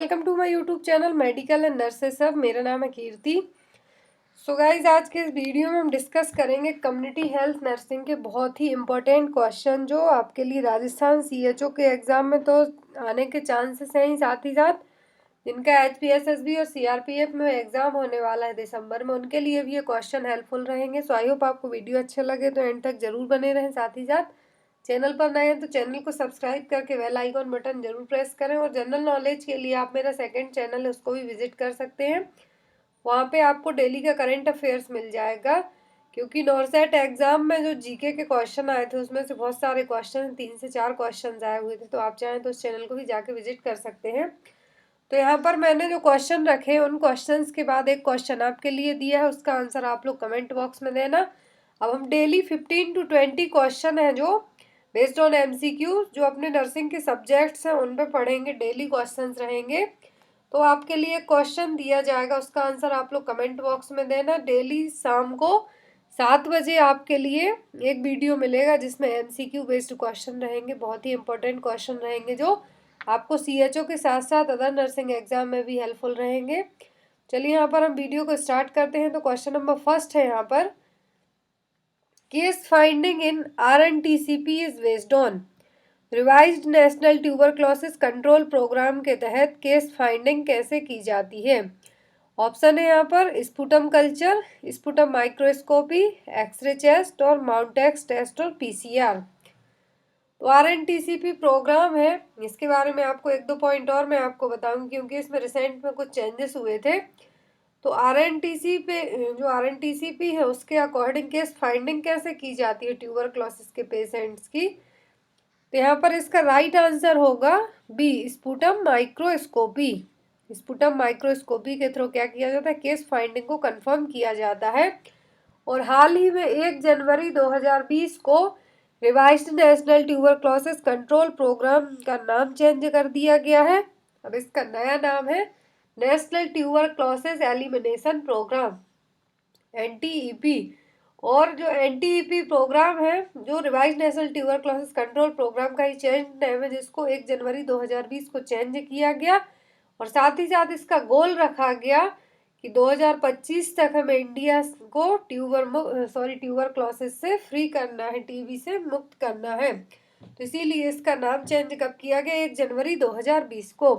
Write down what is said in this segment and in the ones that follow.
Welcome to my YouTube channel medical and nurses सब। मेरा नाम है कीर्ति। सो गाइज, आज के इस वीडियो में हम डिस्कस करेंगे कम्युनिटी हेल्थ नर्सिंग के बहुत ही इम्पोर्टेंट क्वेश्चन जो आपके लिए राजस्थान सीएचओ के एग्ज़ाम में तो आने के चांसेस हैं ही, साथ ही साथ जिनका एचपीएसएसबी और सीआरपीएफ में एग्ज़ाम होने वाला है दिसंबर में, उनके लिए भी ये क्वेश्चन हेल्पफुल रहेंगे। सो आई होप आपको वीडियो अच्छे लगे तो एंड तक जरूर बने रहें। साथ ही साथ चैनल पर नए हैं तो चैनल को सब्सक्राइब करके बेल आइकॉन बटन जरूर प्रेस करें, और जनरल नॉलेज के लिए आप मेरा सेकंड चैनल है उसको भी विजिट कर सकते हैं। वहाँ पे आपको डेली का करंट अफेयर्स मिल जाएगा, क्योंकि नॉर्सेट एग्जाम में जो जीके के क्वेश्चन आए थे उसमें से बहुत सारे क्वेश्चन, 3 से 4 क्वेश्चन आए हुए थे। तो आप चाहें तो उस चैनल को भी जाके विजिट कर सकते हैं। तो यहाँ पर मैंने जो क्वेश्चन रखे उन क्वेश्चंस के बाद एक क्वेश्चन आपके लिए दिया है, उसका आंसर आप लोग कमेंट बॉक्स में देना। अब हम डेली 15 to 20 क्वेश्चन है जो बेस्ड ऑन एमसीक्यू जो अपने नर्सिंग के सब्जेक्ट्स हैं उन पे पढ़ेंगे। डेली क्वेश्चंस रहेंगे, तो आपके लिए क्वेश्चन दिया जाएगा, उसका आंसर आप लोग कमेंट बॉक्स में देना। डेली शाम को 7 बजे आपके लिए एक वीडियो मिलेगा जिसमें एमसीक्यू बेस्ड क्वेश्चन रहेंगे, बहुत ही इंपॉर्टेंट क्वेश्चन रहेंगे जो आपको सीएचओ के साथ साथ अदर नर्सिंग एग्जाम में भी हेल्पफुल रहेंगे। चलिए यहाँ पर हम वीडियो को स्टार्ट करते हैं। तो क्वेश्चन नंबर फर्स्ट है यहाँ पर, case finding in RNTCP is based on revised national tuberculosis control programme के तहत केस फाइंडिंग कैसे की जाती है। ऑप्शन है यहाँ पर sputum culture, sputum microscopy, x-ray chest और माउंटेक्स टेस्ट और पीसीआर। तो आरएनटीसीपी प्रोग्राम है, इसके बारे में आपको एक दो पॉइंट और मैं आपको बताऊंगी क्योंकि इसमें रिसेंट में कुछ चेंजेस हुए थे। तो आरएनटीसीपी है उसके अकॉर्डिंग केस फाइंडिंग कैसे की जाती है ट्यूबरक्लोसिस के पेशेंट्स की। तो यहाँ पर इसका राइट आंसर होगा B, sputum microscopy. Sputum microscopy के थ्रू क्या किया जाता है, केस फाइंडिंग को कंफर्म किया जाता है। और हाल ही में 1 जनवरी 2020 को revised national tuberculosis control programme का नाम चेंज कर दिया गया है। अब इसका नया नाम है national tuberculosis elimination programme, NTEP. और जो एनटीईपी प्रोग्राम है जो revise national tuberculosis control programme का ही चेंज नेम है, जिसको 1 जनवरी 2020 को चेंज किया गया। और साथ ही साथ इसका गोल रखा गया कि 2025 तक हमें इंडिया को ट्यूबरक्लोसिस से फ्री करना है, टीबी से मुक्त करना है। तो इसीलिए इसका नाम चेंज कब किया गया, 1 जनवरी 2020 को।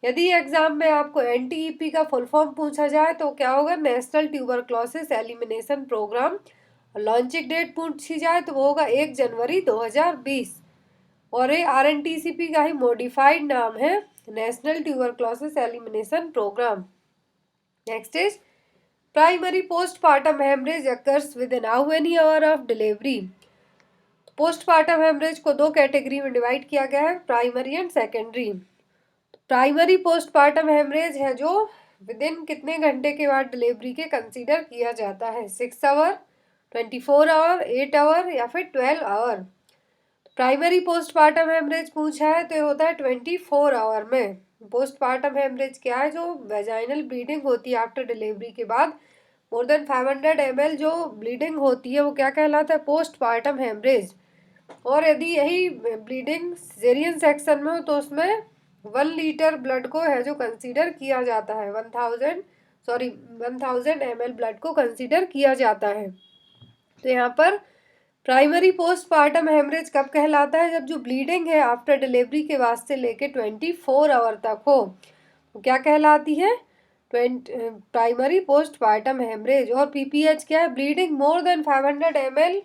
यदि एग्जाम में आपको एनटीईपी का फुल फॉर्म पूछा जाए तो क्या होगा, national tuberculosis elimination programme. Launching date पूछी जाए तो वो होगा 1 जनवरी 2020। और ये आरएनटीसीपी का ही मॉडिफाइड नाम है, national tuberculosis elimination programme. Next is primary postpartum haemorrhage occurs within how many hour of delivery. Postpartum haemorrhage को 2 कैटेगरी में डिवाइड किया गया है, primary and secondary. Primary postpartum haemorrhage है जो विद इन कितने घंटे के बाद डिलीवरी के कंसीडर किया जाता है, 6 आवर, 24 आवर, 8 आवर या फिर 12 आवर। प्राइमरी पोस्टपार्टम हेमरेज पूछा है तो ये होता है 24 आवर में। पोस्टपार्टम हेमरेज क्या है, जो वेजाइनल ब्लीडिंग होती है आफ्टर डिलीवरी के बाद मोर देन 500 ml जो ब्लीडिंग होती है वो क्या कहलाता है, पोस्टपार्टम हेमरेज। और यदि यही ब्लीडिंग सिजेरियन सेक्शन में हो तो उसमें 1 लीटर ब्लड को है जो कंसीडर किया जाता है, 1000 ml ब्लड को कंसीडर किया जाता है। तो यहाँ पर प्राइमरी पोस्टपार्टम हेमरेज कब कहलाता है, जब जो ब्लीडिंग है आफ्टर डिलीवरी के बाद से लेके 24 आवर तक हो, तो क्या कहलाती है, प्राइमरी पोस्टपार्टम हेमरेज। और पीपीएच क्या है, bleeding more than 500 ml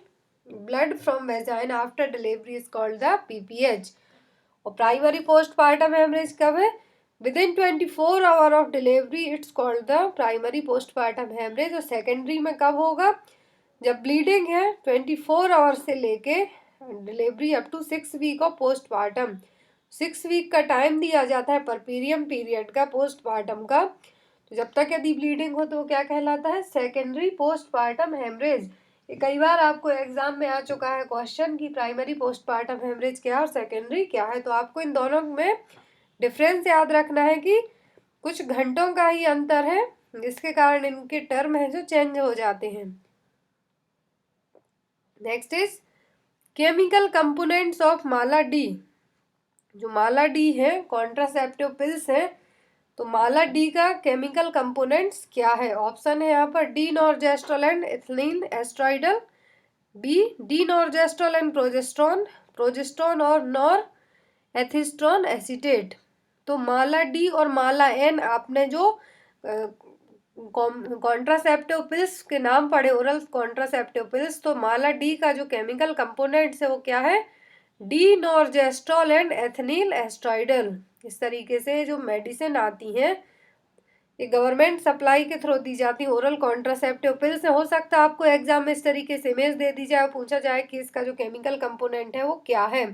blood from vagina after delivery is called the PPH. और प्राइमरी पोस्टपार्टम हेमरेज कब है, within 24 hour of delivery, it's called the primary postpartum haemorrhage. और secondary में कब होगा, जब ब्लीडिंग है 24 आवर से लेके delivery up to 6 week of postpartum. 6 week का टाइम दिया जाता है परपीरियम पीरियड का पोस्टपार्टम का। तो जब तक यदि ब्लीडिंग हो तो वो क्या कहलाता है, सेकेंडरी पोस्टपार्टम हेमरेज। ये कई बार आपको एग्जाम में आ चुका है क्वेश्चन कि प्राइमरी पोस्टपार्टम हेमरेज क्या है और सेकेंडरी क्या है। तो आपको इन दोनों में डिफरेंस याद रखना है कि कुछ घंटों का ही अंतर है, जिसके कारण इनके टर्म है जो चेंज हो जाते हैं। Next is chemical components of Mala D. जो माला डी है कॉन्ट्रासेप्टिव पिल्स है, तो माला डी का केमिकल कंपोनेंट्स क्या है? ऑप्शन है यहाँ पर D norgestrel and ethylene estradiol, B D norgestrel and progesterone, progesterone और नॉर एथिस्ट्रॉन एसीटेट। तो माला डी और माला एन आपने जो कॉन्ट्रासेप्टिव पिल्स के नाम पढ़े, ओरल कॉन्ट्रासेप्टिव पिल्स, तो माला डी का जो केमिकल कंपोनेंट्स है वो क्या है? D norgestrel and ethinyl estradiol. इस तरीके से जो मेडिसिन आती हैं ये गवर्नमेंट सप्लाई के थ्रू दी जाती है, ओरल कॉन्ट्रासेप्टिव पिल्स। हो सकता है आपको एग्जाम में इस तरीके से इमेज दे दी जाए, पूछा जाए कि इसका जो केमिकल कंपोनेंट है वो क्या है,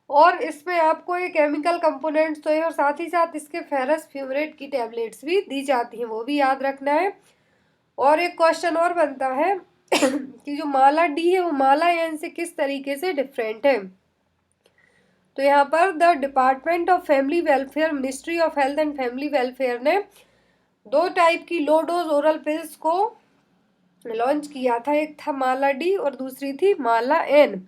और इसमें आपको ये केमिकल कंपोनेंट्स तो है और साथ ही साथ इसके फेरस फ्यूमरेट की टैबलेट्स भी दी जाती हैं, वो भी याद रखना है। और एक क्वेश्चन और बनता है कि जो माला डी है वो माला एन से किस तरीके से डिफरेंट है? तो यहाँ पर the department of family welfare, ministry of health and family welfare ने 2 टाइप की लो डोज ओरल पिल्स को लॉन्च किया था, एक था माला डी और दूसरी थी माला एन।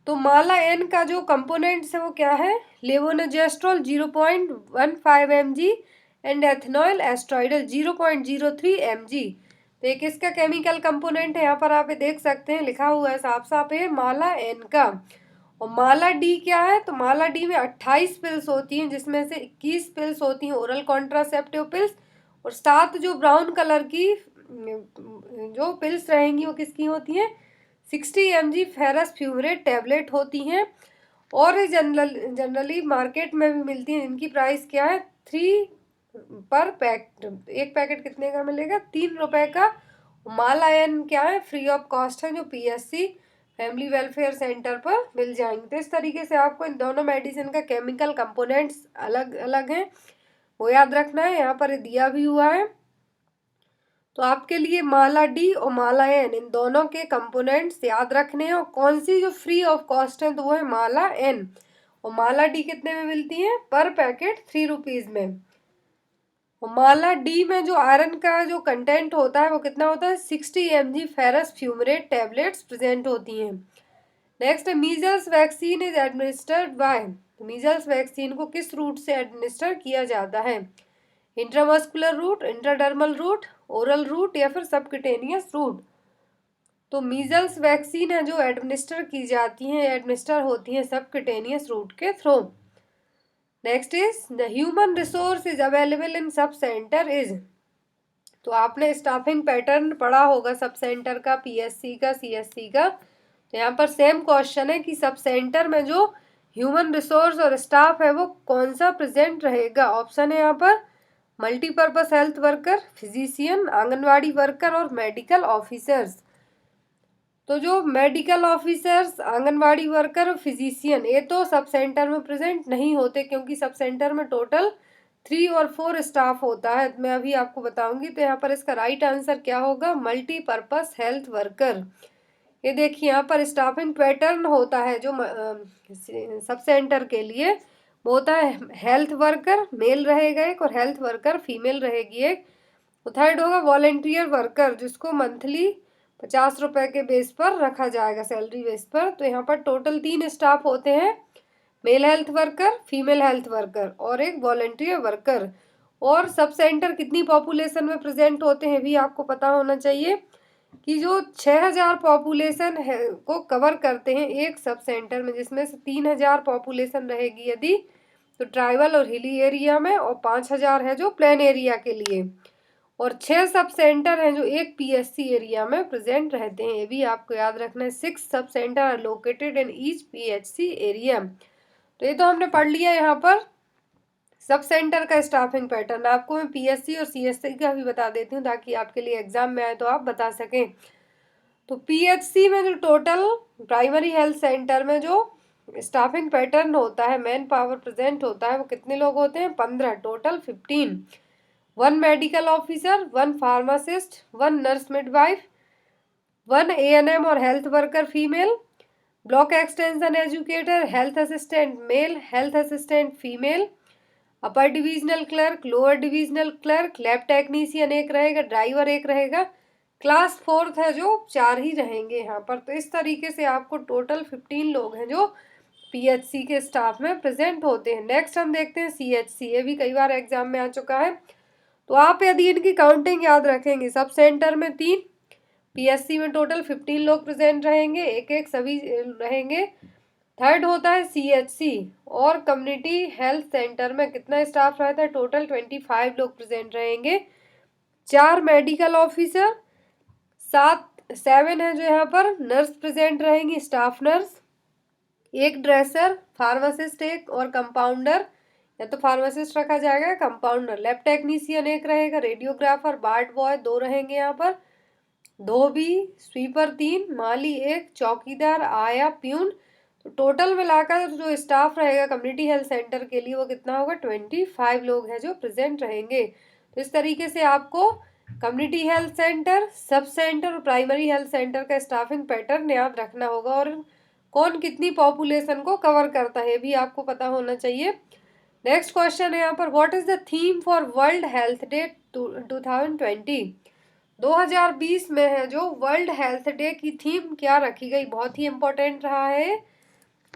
तो माला एन का जो कंपोनेंट्स है वो क्या है? Levonorgestrel 0.15 mg and ethanol एस्ट्राइडल 0.03 mg। तो एक इसका केमिकल कंपोनेंट है, यहाँ पर आप देख सकते हैं लिखा हुआ है साफ साफ है माला एन का। और माला डी क्या है? तो माला डी में 28 पिल्स होती हैं, जिसमें से 21 पिल्स होती हैं ओरल कॉन्ट्रासेप्टिव पिल्स, और 7 जो ब्राउन कलर की जो पिल्स रहेंगी वो किसकी होती हैं? 60 mg फेरस फ्यूमरेट टैबलेट होती हैं, और ये जनरली मार्केट में भी मिलती हैं। इनकी प्राइस क्या है? 3 पर पैकेट। एक पैकेट कितने का मिलेगा? 3 रुपए का। माला एन क्या है? फ्री ऑफ कॉस्ट है, जो PSC फैमिली वेलफेयर सेंटर पर मिल जाएंगे। तो इस तरीके से आपको इन दोनों मेडिसिन का केमिकल कंपोनेंट्स अलग अलग हैं, वो याद रखना है, यहाँ पर दिया भी हुआ है। तो आपके लिए माला डी और माला एन इन दोनों के कंपोनेंट्स याद रखने हैं, और कौन सी जो फ्री ऑफ कॉस्ट है तो वो है माला एन, और माला डी कितने में मिलती है? पर पैकेट 3 रुपीज़ में। और माला डी में जो आयरन का जो कंटेंट होता है वो कितना होता है? 60 mg ferrous fumarate tablets present होती हैं। नेक्स्ट है measles vaccine is administered by. Measles vaccine को किस रूट से एडमिनिस्टर किया जाता है? Intramuscular route, intradermal root, oral route या फिर सबक्यूटेनियस रूट? तो मीजल्स वैक्सीन है जो एडमिनिस्टर की जाती हैं, एडमिनिस्टर होती हैं सबक्यूटेनियस रूट के through. Next is the human resource is available in sub centre is. तो आपने स्टाफिंग पैटर्न पढ़ा होगा सब सेंटर का, PSC का, CSC का। तो यहाँ पर सेम क्वेश्चन है कि सब सेंटर में जो ह्यूमन रिसोर्स और स्टाफ है वो कौन सा प्रेजेंट रहेगा? ऑप्शन है यहाँ पर multipurpose health worker, physician, anganwadi worker और मेडिकल ऑफिसर्स। तो जो मेडिकल ऑफिसर्स, आंगनवाड़ी वर्कर और फिजिशियन ये तो सब सेंटर में प्रेजेंट नहीं होते, क्योंकि सब सेंटर में टोटल 3 और 4 स्टाफ होता है, मैं अभी आपको बताऊंगी। तो यहाँ पर इसका राइट आंसर क्या होगा? Multipurpose health worker. ये देखिए यहाँ पर स्टाफिंग पैटर्न होता है जो सब सेंटर के लिए, वो होता है हेल्थ वर्कर मेल रहेगा एक, और हेल्थ वर्कर फीमेल रहेगी एक। तो थर्ड होगा वॉलेंटियर वर्कर, जिसको मंथली 50 रुपए के बेस पर रखा जाएगा, सैलरी बेस पर। तो यहाँ पर टोटल 3 स्टाफ होते हैं, male health worker, female health worker और एक वॉलेंटियर वर्कर। और सब सेंटर कितनी पॉपुलेशन में प्रेजेंट होते हैं भी आपको पता होना चाहिए, कि जो 6000 पॉपुलेशन है को कवर करते हैं एक सब सेंटर में, जिसमें से 3000 पॉपुलेशन रहेगी यदि तो ट्राइबल और हिली एरिया में, और 5000 है जो प्लेन एरिया के लिए, और 6 सब सेंटर हैं जो एक PSC एरिया में प्रेजेंट रहते हैं। ये भी आपको याद रखना है। 6 sub centre are located in each PHC area. तो ये तो हमने पढ़ लिया। यहाँ पर सब सेंटर का स्टाफिंग पैटर्न आपको मैं PSC और CSC का भी बता देती हूँ, ताकि आपके लिए एग्जाम में आए तो आप बता सकें। तो PHC में जो टोटल प्राइमरी हेल्थ सेंटर में जो स्टाफिंग पैटर्न होता है, मैन पावर प्रेजेंट होता है, वो कितने लोग होते हैं? 15, total 15। 1 medical officer, 1 pharmacist, 1 nurse midwife, 1 ANM और health worker female, block extension educator, health assistant male, health assistant female, upper divisional clerk, lower divisional clerk, lab technician एक रहेगा, ड्राइवर एक रहेगा, क्लास 4th है जो 4 ही रहेंगे यहाँ पर। तो इस तरीके से आपको टोटल 15 लोग हैं जो पीएचसी के स्टाफ में प्रेजेंट होते हैं। नेक्स्ट हम देखते हैं सीएचसी, ये भी कई बार एग्जाम में आ चुका है। तो आप यदि इनकी काउंटिंग याद रखेंगे, सब सेंटर में 3, पीएचसी में टोटल 15 लोग प्रेजेंट रहेंगे, एक एक सभी रहेंगे। थर्ड होता है सीएचसी और कम्युनिटी हेल्थ सेंटर में कितना स्टाफ रहता है, टोटल 25 लोग प्रेजेंट रहेंगे। 4 मेडिकल ऑफिसर, 7 है जो यहाँ पर नर्स प्रेजेंट रहेंगी, स्टाफ नर्स, एक ड्रेसर, फार्मासिस्ट एक और कंपाउंडर, या तो फार्मासिस्ट रखा जाएगा, कंपाउंडर, लैब टेक्नीशियन एक रहेगा, रेडियोग्राफर, वार्ड बॉय 2 रहेंगे यहाँ पर, धोबी, स्वीपर 3, माली 1, चौकीदार, आया, प्यून। तो टोटल मिलाकर जो स्टाफ रहेगा कम्युनिटी हेल्थ सेंटर के लिए वो कितना होगा, 25 लोग हैं जो प्रेजेंट रहेंगे। तो इस तरीके से आपको community health centre, sub centre और प्राइमरी हेल्थ सेंटर का स्टाफिंग पैटर्न याद रखना होगा, और कौन कितनी पॉपुलेशन को कवर करता है भी आपको पता होना चाहिए। नेक्स्ट क्वेश्चन है यहाँ पर, what is the theme for world health day 2020? 2020 में है जो वर्ल्ड हेल्थ डे की थीम क्या रखी गई, बहुत ही इंपॉर्टेंट रहा है।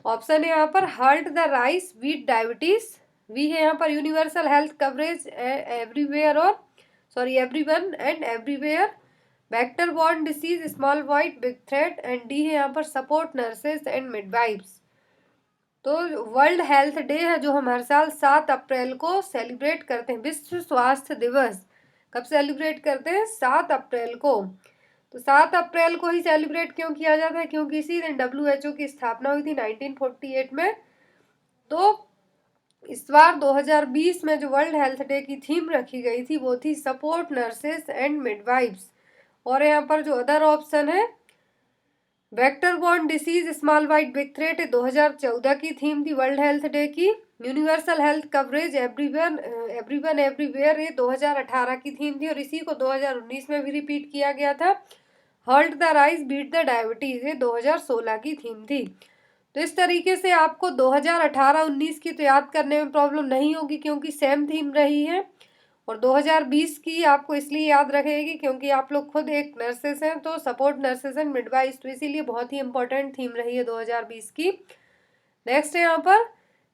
ऑप्शन है यहाँ पर, halt the rise with diabetes, B है यहाँ पर यूनिवर्सल हेल्थ कवरेज एवरीवेयर और everyone and everywhere, vector borne disease, small bite big threat, and D है यहाँ पर सपोर्ट नर्सेज एंड मिडवाइफ्स। तो वर्ल्ड हेल्थ डे है जो हम हर साल 7 अप्रैल को सेलिब्रेट करते हैं, विश्व स्वास्थ्य दिवस। कब सेलिब्रेट करते हैं, 7 अप्रैल को। तो 7 अप्रैल को ही सेलिब्रेट क्यों किया जाता है, क्योंकि इसी दिन WHO की स्थापना हुई थी 1948 में। तो इस बार 2020 में जो वर्ल्ड हेल्थ डे की थीम रखी गई थी वो थी सपोर्ट नर्सेस एंड मिडवाइफ्स। और यहाँ पर जो अदर ऑप्शन है, vector borne disease, small bite big threat, 2014 की थीम थी वर्ल्ड हेल्थ डे की। Universal health coverage everyone everywhere, ये 2018 की थीम थी, और इसी को 2019 में भी रिपीट किया गया था। Halt the rise beat the diabetes, ये 2016 की थीम थी। तो इस तरीके से आपको 2018-19 की तो याद करने में प्रॉब्लम नहीं होगी क्योंकि सेम थीम रही है, और 2020 की आपको इसलिए याद रखेगी क्योंकि आप लोग खुद एक नर्सेस हैं, तो सपोर्ट नर्सेस एंड मिडवाइस, तो इसीलिए बहुत ही इंपॉर्टेंट थीम रही है 2020 की। नेक्स्ट है यहाँ पर,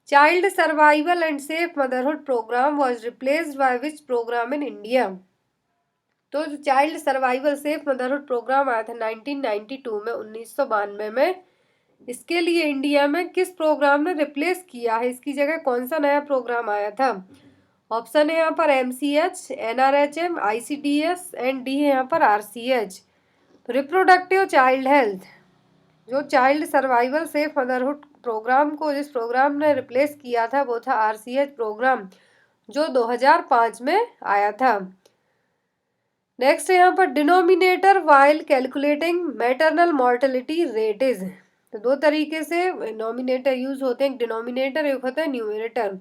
child survival and safe motherhood programme was replaced by which programme in India? तो जो child survival safe motherhood programme आया था 1992 में, 1992 में, इसके लिए इंडिया में किस प्रोग्राम ने रिप्लेस किया है, इसकी जगह कौन सा नया प्रोग्राम आया था? ऑप्शन है यहाँ पर MCH, NRHM, ICDS, and D है यहाँ पर RCH। तो रिप्रोडक्टिव चाइल्ड हेल्थ, जो child survival safe motherhood programme को जिस प्रोग्राम ने रिप्लेस किया था वो था RCH प्रोग्राम, जो 2005 में आया था। नेक्स्ट है यहाँ पर, denominator while calculating maternal mortality rate is. तो 2 तरीके से नॉमिनेटर यूज होते हैं, एक डिनोमिनेटर, एक होता है न्यूमरेटर।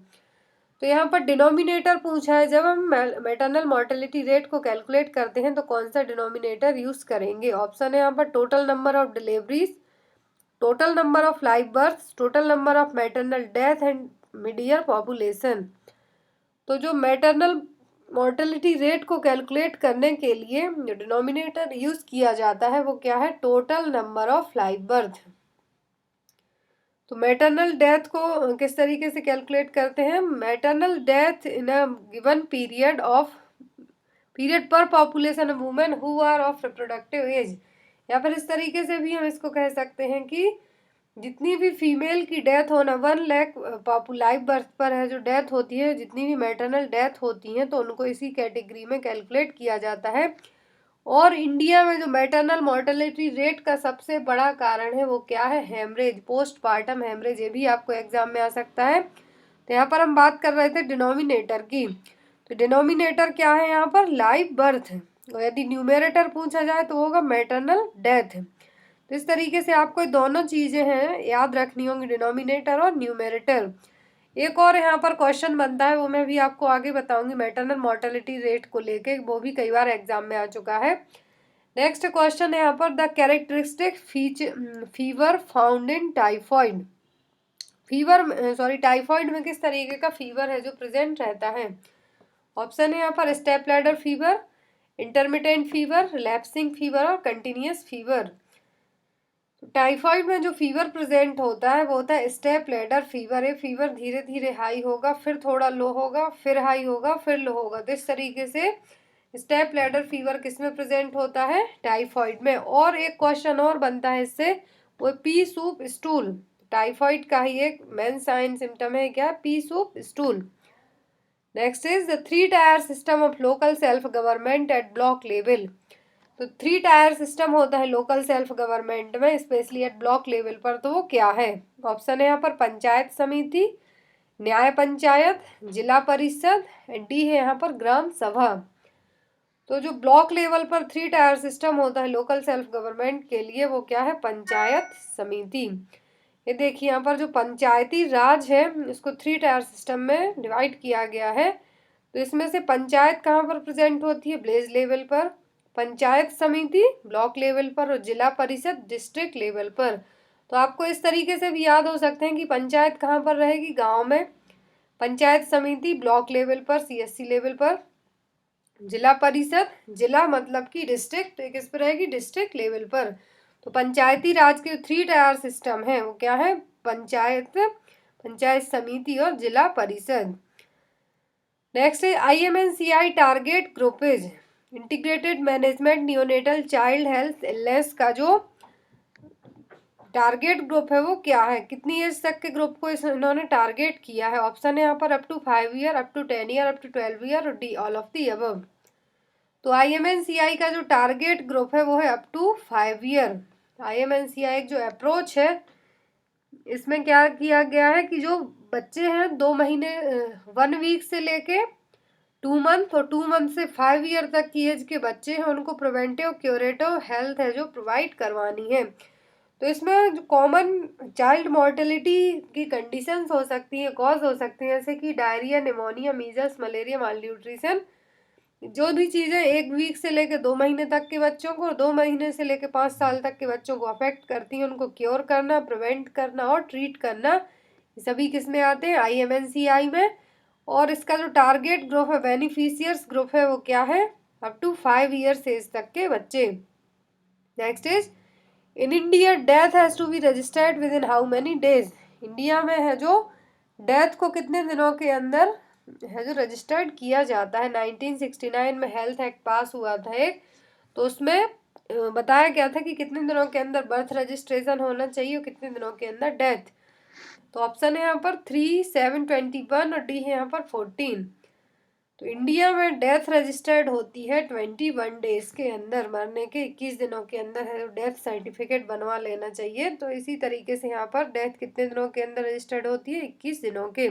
तो यहाँ पर डिनोमिनेटर पूछा है, जब हम मैटरनल मॉर्टेलिटी रेट को कैलकुलेट करते हैं तो कौन सा डिनोमिनेटर यूज करेंगे? ऑप्शन है यहाँ पर, total number of deliveries, total number of live birth, total number of maternal death and mid year population. तो जो मैटरनल मॉर्टेलिटी रेट को कैलकुलेट करने के लिए जो डिनोमिनेटर यूज किया जाता है वो क्या है, total number of live birth. तो मैटरनल डेथ को किस तरीके से कैलकुलेट करते हैं, maternal death in a given period per population of women who are of reproductive age, या फिर इस तरीके से भी हम इसको कह सकते हैं कि जितनी भी फीमेल की डेथ होना 1 लाख लाइव बर्थ पर है जो डेथ होती है, जितनी भी मैटरनल डेथ होती हैं तो उनको इसी कैटेगरी में कैलकुलेट किया जाता है। और इंडिया में जो मैटरनल मॉर्टेलिटी रेट का सबसे बड़ा कारण है वो क्या है, हेमरेज, पोस्टपार्टम हेमरेज, ये भी आपको एग्जाम में आ सकता है। तो यहाँ पर हम बात कर रहे थे डिनोमिनेटर की, तो डिनोमिनेटर क्या है यहाँ पर, लाइव बर्थ, और यदि न्यूमेरेटर पूछा जाए तो होगा मैटरनल डेथ। तो इस तरीके से आपको दोनों चीजें हैं याद रखनी होंगी, डिनोमिनेटर और न्यूमेरेटर। एक और यहाँ पर क्वेश्चन बनता है वो मैं भी आपको आगे बताऊंगी मैटरनल मॉर्टेलिटी रेट को लेके, वो भी कई बार एग्जाम में आ चुका है। नेक्स्ट क्वेश्चन है यहाँ पर, the characteristic fever found in typhoid, typhoid में किस तरीके का फीवर है जो प्रेजेंट रहता है? ऑप्शन है यहाँ पर, step ladder fever, intermittent fever, relapsing fever और कंटिन्यूअस फीवर। टाइफाइड में जो फीवर प्रेजेंट होता है वो होता है स्टेप लैडर फीवर। ये फीवर धीरे धीरे हाई होगा, फिर थोड़ा लो होगा, फिर हाई होगा, फिर लो होगा। तो इस तरीके से स्टेप लैडर फीवर किस में प्रेजेंट होता है? टाइफाइड में। और एक क्वेश्चन और बनता है इससे, वो पी सूप स्टूल। टाइफाइड का ही एक मेन साइन सिम्टम है क्या? P soup stool. Next is the 3 tier system of local self government at block level. तो 3 टायर सिस्टम होता है लोकल सेल्फ गवर्नमेंट में, स्पेशली एट ब्लॉक लेवल पर। तो वो क्या है? ऑप्शन है यहाँ पर पंचायत समिति, न्याय पंचायत, जिला परिषद, डी है यहाँ पर ग्राम सभा। तो जो ब्लॉक लेवल पर 3 टायर सिस्टम होता है लोकल सेल्फ गवर्नमेंट के लिए, वो क्या है? पंचायत समिति। ये देखिए यहाँ पर जो पंचायती राज है इसको 3 टायर सिस्टम में डिवाइड किया गया है। तो इसमें से पंचायत कहाँ पर प्रेजेंट होती है? विलेज लेवल पर, पंचायत समिति ब्लॉक लेवल पर, और जिला परिषद डिस्ट्रिक्ट लेवल पर। तो आपको इस तरीके से भी याद हो सकते हैं कि पंचायत कहाँ पर रहेगी? गांव में। पंचायत समिति ब्लॉक लेवल पर, सीएससी लेवल पर। जिला परिषद, जिला मतलब कि डिस्ट्रिक्ट, तो किस पर रहेगी? डिस्ट्रिक्ट लेवल पर। तो पंचायती राज के 3 टायर सिस्टम है वो क्या है? पंचायत, पंचायत समिति और जिला परिषद। नेक्स्ट है IMNCI target group is integrated management neonatal child health illness का जो टारगेट ग्रुप है वो क्या है? कितनी एज तक के ग्रुप को इन्होंने टारगेट किया है? ऑप्शन है यहाँ पर up to 5 year, up to 10 year, up to 12 year, और D all of the above. तो IMNCI का जो टारगेट ग्रुप है वो है अप टू 5 ईयर। IMNCI एक जो अप्रोच है इसमें क्या किया गया है कि जो बच्चे हैं 2 महीने 1 वीक से लेके 2 मंथ और 2 मंथ से 5 ईयर तक की एज के बच्चे हैं उनको प्रिवेंटिव क्यूरेटिव हेल्थ है जो प्रोवाइड करवानी है। तो इसमें जो कॉमन चाइल्ड मॉर्टेलिटी की कंडीशंस हो सकती हैं, कॉज हो सकती हैं, जैसे कि डायरिया, निमोनिया, मीजल्स, मलेरिया, माल न्यूट्रिशन। जो भी चीज़ें 1 वीक से लेकर 2 महीने तक के बच्चों को और 2 महीने से लेकर 5 साल तक के बच्चों को अफेक्ट करती हैं, उनको क्योर करना, प्रिवेंट करना और ट्रीट करना, सभी किस में आते हैं? IMNCI में। और इसका जो टारगेट ग्रुप है, बेनिफिशियर्स ग्रुप है, वो क्या है? अप टू 5 ईयर्स एज तक के बच्चे। Next is in India death has to be registered within how many days. India में है जो डेथ को कितने दिनों के अंदर है जो रजिस्टर्ड किया जाता है? 1969 में हेल्थ एक्ट पास हुआ था एक, तो उसमें बताया गया था कि कितने दिनों के अंदर बर्थ रजिस्ट्रेशन होना चाहिए और कितने दिनों के अंदर डेथ। तो ऑप्शन है यहाँ पर 3, 7, 21 और डी है यहाँ पर 14। तो इंडिया में डेथ रजिस्टर्ड होती है 21 डेज के अंदर, मरने के 21 दिनों के अंदर है डेथ सर्टिफिकेट बनवा लेना चाहिए। तो इसी तरीके से यहाँ पर डेथ कितने दिनों के अंदर रजिस्टर्ड होती है? 21 दिनों के।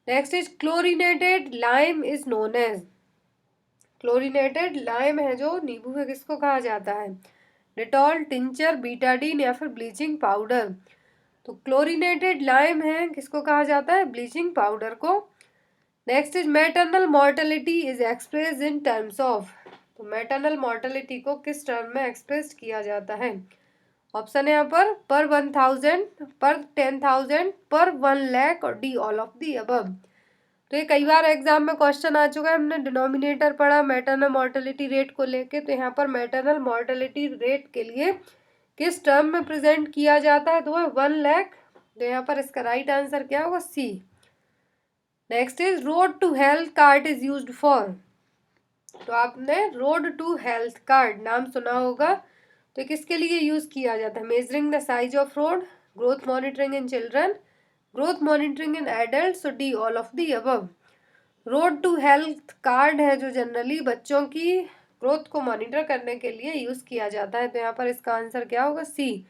Next is chlorinated lime is known as. Chlorinated lime है जो नींबू है किसको कहा जाता है? डिटॉल, टिंचर, बीटाडीन या फिर ब्लीचिंग पाउडर। तो क्लोरिनेटेड लाइम है किसको कहा जाता है? ब्लीचिंग पाउडर को। Next is maternal mortality is express in terms of. तो मैटरनल मॉर्टेलिटी को किस टर्म में एक्सप्रेस किया जाता है? ऑप्शन है यहाँ पर 1000, पर 10,000, पर 1 लाख और D all of the above. तो ये कई बार एग्जाम में क्वेश्चन आ चुका है, हमने डिनोमिनेटर पढ़ा मैटरनल मॉर्टेलिटी रेट को लेके। तो यहाँ पर मैटरनल मॉर्टेलिटी रेट के लिए किस टर्म में प्रेजेंट किया जाता है? तो वह 1 लाख। तो यहाँ पर इसका राइट आंसर क्या होगा? C. Next is road to health card is used for. तो आपने रोड टू हेल्थ कार्ड नाम सुना होगा, तो किसके लिए यूज किया जाता है? Measuring the size of road, growth monitoring in children, growth monitoring in adult, D all of the above. Road to health card है जो जनरली बच्चों की ग्रोथ को मॉनिटर करने के लिए यूज किया जाता है। तो यहाँ पर इसका आंसर क्या होगा? सी।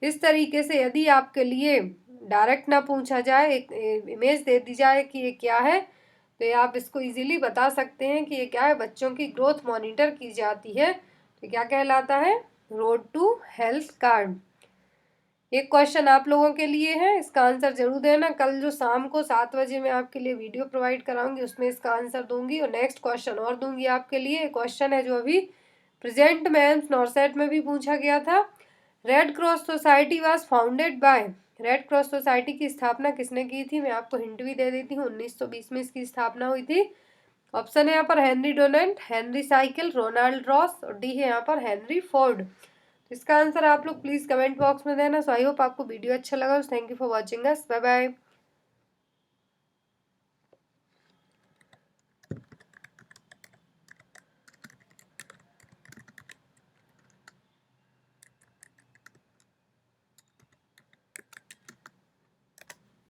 इस तरीके से यदि आपके लिए डायरेक्ट ना पूछा जाए, एक इमेज दे दी जाए कि ये क्या है, तो ये आप इसको इजीली बता सकते हैं कि ये क्या है? बच्चों की ग्रोथ मॉनिटर की जाती है, तो क्या कहलाता है? Road to health card. एक क्वेश्चन आप लोगों के लिए है, इसका आंसर जरूर देना। कल जो शाम को 7 बजे मैं आपके लिए वीडियो प्रोवाइड कराऊंगी उसमें इसका आंसर दूंगी, और नेक्स्ट क्वेश्चन और दूंगी आपके लिए। क्वेश्चन है जो अभी प्रेजेंट मेंस नॉर्सेट में भी पूछा गया था। Red cross society was founded by. Red cross society की स्थापना किसने की थी? मैं आपको हिंट भी दे देती हूँ, 1920 में इसकी स्थापना हुई थी। ऑप्शन है यहाँ पर Henry Dunant, Henry Cycle, Ronald Ross और डी है यहाँ पर हेनरी फोर्ड। इसका आंसर आप लोग प्लीज़ कमेंट बॉक्स में देना। सो आई होप आपको वीडियो अच्छा लगा। Thank you for watching us. Bye bye.